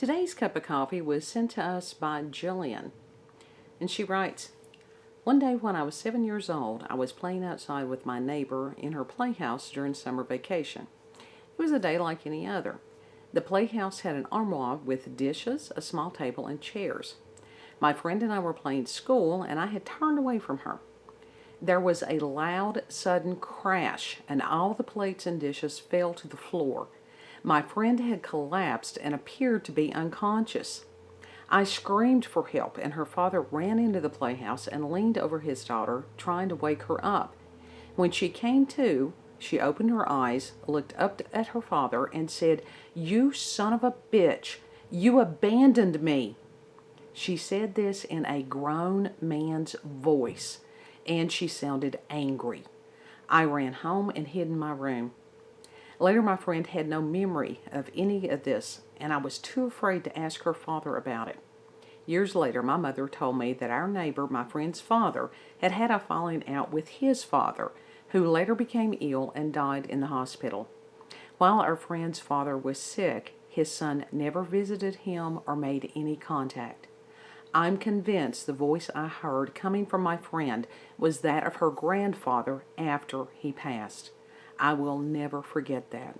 Today's cup of coffee was sent to us by Jillian, and she writes, "One day when I was 7 years old, I was playing outside with my neighbor in her playhouse during summer vacation. It was a day like any other. The playhouse had an armoire with dishes, a small table, and chairs. My friend and I were playing school, and I had turned away from her. There was a loud, sudden crash, and all the plates and dishes fell to the floor. My friend had collapsed and appeared to be unconscious. I screamed for help, and her father ran into the playhouse and leaned over his daughter, trying to wake her up. When she came to, she opened her eyes, looked up at her father, and said, 'You son of a bitch, you abandoned me.' She said this in a grown man's voice, and she sounded angry. I ran home and hid in my room. Later, my friend had no memory of any of this, and I was too afraid to ask her father about it. Years later, my mother told me that our neighbor, my friend's father, had had a falling out with his father, who later became ill and died in the hospital. While our friend's father was sick, his son never visited him or made any contact. I'm convinced the voice I heard coming from my friend was that of her grandfather after he passed. I will never forget that."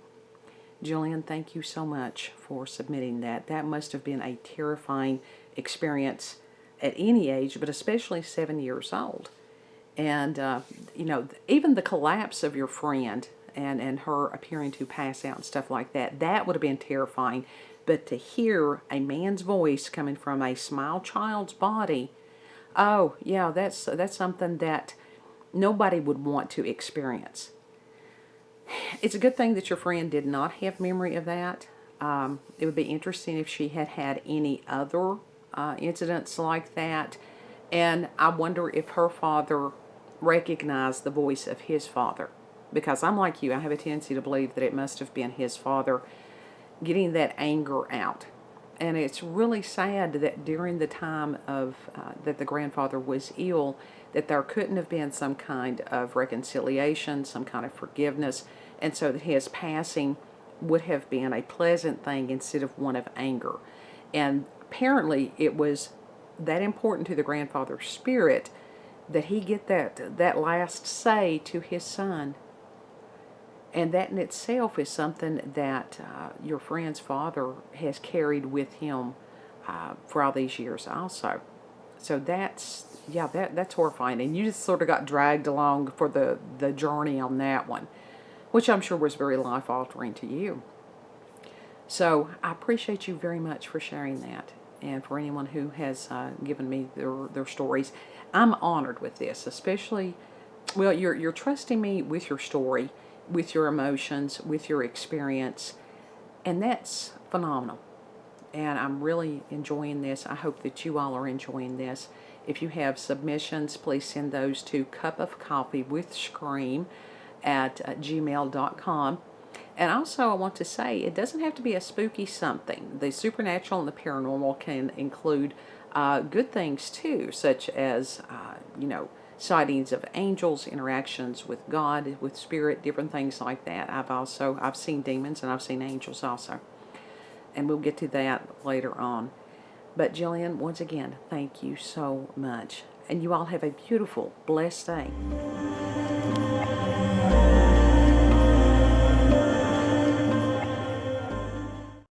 Jillian, thank you so much for submitting that. That must have been a terrifying experience at any age, but especially 7 years old. And, even the collapse of your friend and her appearing to pass out and stuff like that, that would have been terrifying. But to hear a man's voice coming from a small child's body, oh, yeah, that's something that nobody would want to experience. It's a good thing that your friend did not have memory of that. It would be interesting if she had had any other incidents like that. And I wonder if her father recognized the voice of his father. Because I'm like you, I have a tendency to believe that it must have been his father getting that anger out. And it's really sad that during the time of that the grandfather was ill, that there couldn't have been some kind of reconciliation, some kind of forgiveness, and so that his passing would have been a pleasant thing instead of one of anger. And apparently it was that important to the grandfather's spirit that he get that last say to his son. And that in itself is something that your friend's father has carried with him for all these years also. So that's horrifying. And you just sort of got dragged along for the journey on that one, which I'm sure was very life-altering to you. So I appreciate you very much for sharing that. And for anyone who has given me their stories, I'm honored with this, especially, well, you're trusting me with your story, with your emotions, with your experience, and that's phenomenal. And I'm really enjoying this. I hope that you all are enjoying this. If you have submissions, please send those to cupofcoffeewithscream at gmail.com. And also, I want to say, it doesn't have to be a spooky something. The supernatural and the paranormal can include good things too, such as, sightings of angels, interactions with God, with spirit, different things like that. I've seen demons and I've seen angels also. And we'll get to that later on. But Jillian, once again, thank you so much. And you all have a beautiful, blessed day.